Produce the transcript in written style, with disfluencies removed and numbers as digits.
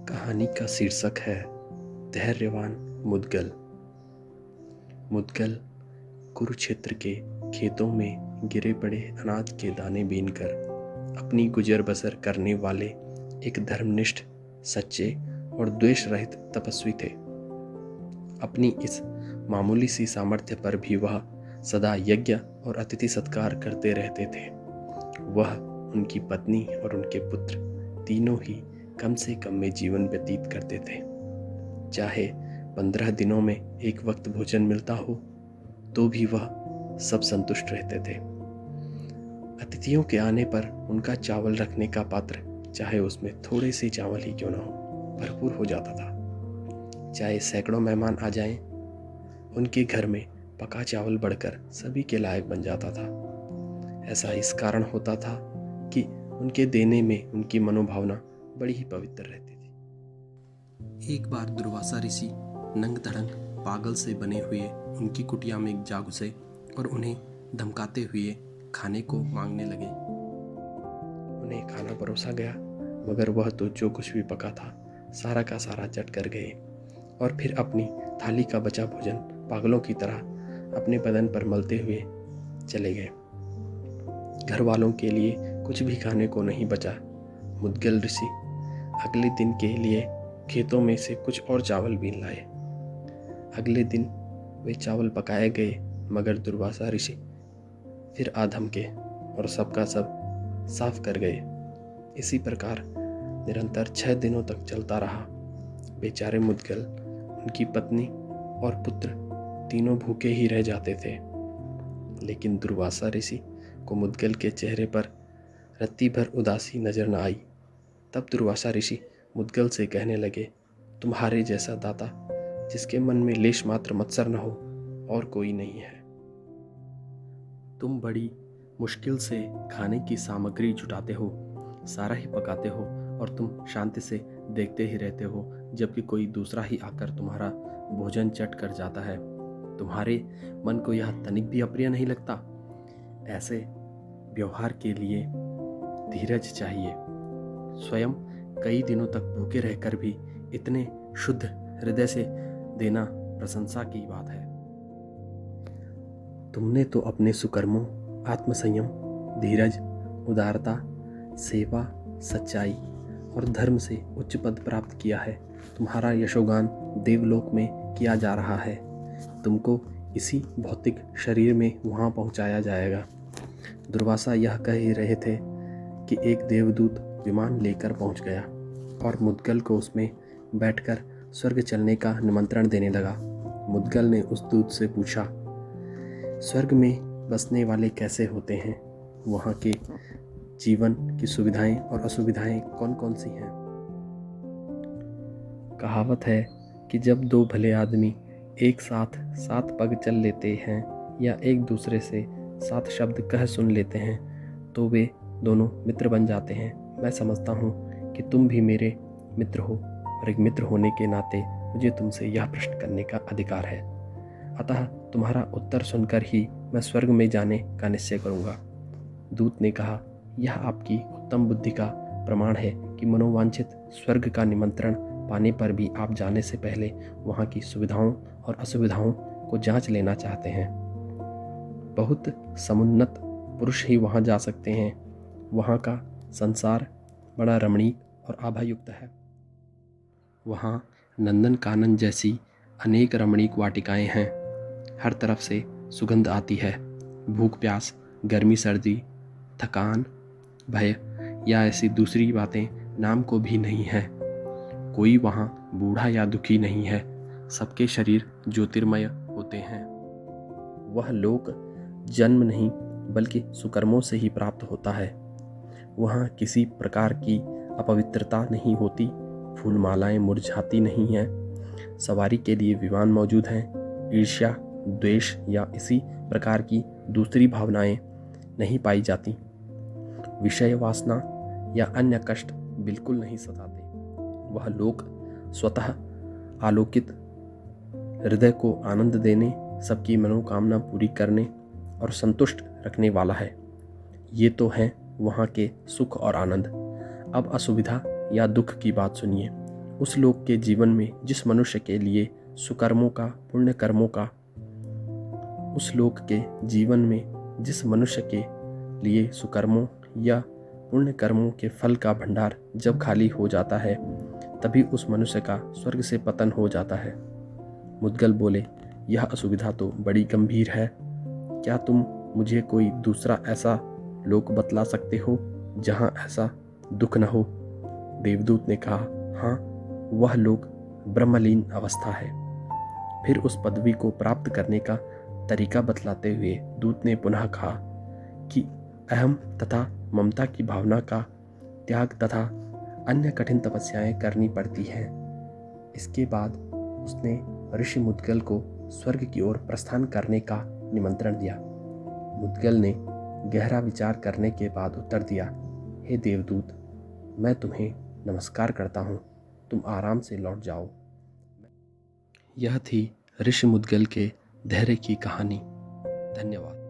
कहानी का शीर्षक है धैर्यवान मुद्गल। मुद्गल कुरुक्षेत्र के खेतों में गिरे पड़े अनाज के दाने बीनकर अपनी गुजर बसर करने वाले एक धर्मनिष्ठ, सच्चे और द्वेष रहित तपस्वी थे। अपनी इस मामूली सी सामर्थ्य पर भी वह सदा यज्ञ और अतिथि सत्कार करते रहते थे। वह, उनकी पत्नी और उनके पुत्र तीनों ही कम से कम में जीवन व्यतीत करते थे। चाहे 15 दिनों में एक वक्त भोजन मिलता हो तो भी वह सब संतुष्ट रहते थे। अतिथियों के आने पर उनका चावल रखने का पात्र, चाहे उसमें थोड़े से चावल ही क्यों न हो, भरपूर हो जाता था। चाहे सैकड़ों मेहमान आ जाएं, उनके घर में पका चावल बढ़कर सभी के लायक बन जाता था। ऐसा इस कारण होता था कि उनके देने में उनकी मनोभावना बड़ी ही पवित्र रहती थी। एक बार दुर्वासा ऋषि नंग धड़ंग पागल से बने हुए उनकी कुटिया में जा घुसे और उन्हें धमकाते हुए खाने को मांगने लगे। उन्हें खाना परोसा गया, मगर वह तो जो कुछ भी पका था सारा का सारा चट कर गए और फिर अपनी थाली का बचा भोजन पागलों की तरह अपने बदन पर मलते हुए चले गए। घर वालों के लिए कुछ भी खाने को नहीं बचा। मुद्गल ऋषि अगले दिन के लिए खेतों में से कुछ और चावल बीन लाए। अगले दिन वे चावल पकाए गए, मगर दुर्वासा ऋषि फिर आधम के और सबका सब साफ कर गए। इसी प्रकार निरंतर 6 दिनों तक चलता रहा। बेचारे मुद्गल, उनकी पत्नी और पुत्र तीनों भूखे ही रह जाते थे। लेकिन दुर्वासा ऋषि को मुद्गल के चेहरे पर रत्ती भर उदासी नजर न आई। तब दुर्वासा ऋषि मुद्गल से कहने लगे, तुम्हारे जैसा दाता जिसके मन में लेश मात्र मत्सर न हो और कोई नहीं है। तुम बड़ी मुश्किल से खाने की सामग्री जुटाते हो, सारा ही पकाते हो और तुम शांति से देखते ही रहते हो, जबकि कोई दूसरा ही आकर तुम्हारा भोजन चट कर जाता है। तुम्हारे मन को यह तनिक भी अप्रिय नहीं लगता। ऐसे व्यवहार के लिए धीरज चाहिए। स्वयं कई दिनों तक भूखे रहकर भी इतने शुद्ध हृदय से देना प्रशंसा की बात है। तुमने तो अपने सुकर्मों, आत्मसंयम, धीरज, उदारता, सेवा, सच्चाई और धर्म से उच्च पद प्राप्त किया है। तुम्हारा यशोगान देवलोक में किया जा रहा है। तुमको इसी भौतिक शरीर में वहाँ पहुँचाया जाएगा। दुर्वासा यह कह ही रहे थे कि एक देवदूत विमान लेकर पहुँच गया और मुद्गल को उसमें बैठकर स्वर्ग चलने का निमंत्रण देने लगा। मुद्गल ने उस दूत से पूछा, स्वर्ग में बसने वाले कैसे होते हैं? वहाँ के जीवन की सुविधाएं और असुविधाएं कौन कौन सी हैं? कहावत है कि जब दो भले आदमी एक साथ 7 पग चल लेते हैं या एक दूसरे से 7 शब्द कह सुन लेते हैं तो वे दोनों मित्र बन जाते हैं। मैं समझता हूँ कि तुम भी मेरे मित्र हो और एक मित्र होने के नाते मुझे तुमसे यह प्रश्न करने का अधिकार है। अतः तुम्हारा उत्तर सुनकर ही मैं स्वर्ग में जाने का निश्चय करूँगा। दूत ने कहा, यह आपकी उत्तम बुद्धि का प्रमाण है कि मनोवांछित स्वर्ग का निमंत्रण पाने पर भी आप जाने से पहले वहाँ की सुविधाओं और असुविधाओं को जांच लेना चाहते हैं। बहुत समुन्नत पुरुष ही वहाँ जा सकते हैं। वहाँ का संसार बड़ा रमणीक और आभायुक्त है। वहाँ नंदन कानन जैसी अनेक रमणीक वाटिकाएं हैं। हर तरफ से सुगंध आती है। भूख प्यास, गर्मी सर्दी, थकान, भय या ऐसी दूसरी बातें नाम को भी नहीं है। कोई वहाँ बूढ़ा या दुखी नहीं है। सबके शरीर ज्योतिर्मय होते हैं। वह लोक जन्म नहीं बल्कि सुकर्मों से ही प्राप्त होता है। वहाँ किसी प्रकार की अपवित्रता नहीं होती। फूलमालाएं मुरझाती नहीं हैं। सवारी के लिए विमान मौजूद हैं। ईर्ष्या, द्वेष या इसी प्रकार की दूसरी भावनाएं नहीं पाई जाती। विषय वासना या अन्य कष्ट बिल्कुल नहीं सताते। वह लोक स्वतः आलोकित, हृदय को आनंद देने, सबकी मनोकामना पूरी करने और संतुष्ट रखने वाला है। ये तो हैं वहाँ के सुख और आनंद। अब असुविधा या दुख की बात सुनिए। उस लोक के जीवन में जिस मनुष्य के लिए सुकर्मों का, पुण्य कर्मों का, उस लोक के जीवन में जिस मनुष्य के लिए सुकर्मों या पुण्य कर्मों के फल का भंडार जब खाली हो जाता है, तभी उस मनुष्य का स्वर्ग से पतन हो जाता है। मुद्गल बोले, यह असुविधा तो बड़ी गंभीर है। क्या तुम मुझे कोई दूसरा ऐसा लोक बतला सकते हो जहाँ ऐसा दुख न हो? देवदूत ने कहा, हाँ, वह लोक ब्रह्मलीन अवस्था है। फिर उस पदवी को प्राप्त करने का तरीका बतलाते हुए दूत ने पुनः कहा कि अहम तथा ममता की भावना का त्याग तथा अन्य कठिन तपस्याएं करनी पड़ती हैं। इसके बाद उसने ऋषि मुद्गल को स्वर्ग की ओर प्रस्थान करने का निमंत्रण दिया। मुद्गल ने गहरा विचार करने के बाद उत्तर दिया, हे देवदूत, मैं तुम्हें नमस्कार करता हूँ, तुम आराम से लौट जाओ। यह थी ऋषि मुद्गल के धैर्य की कहानी। धन्यवाद।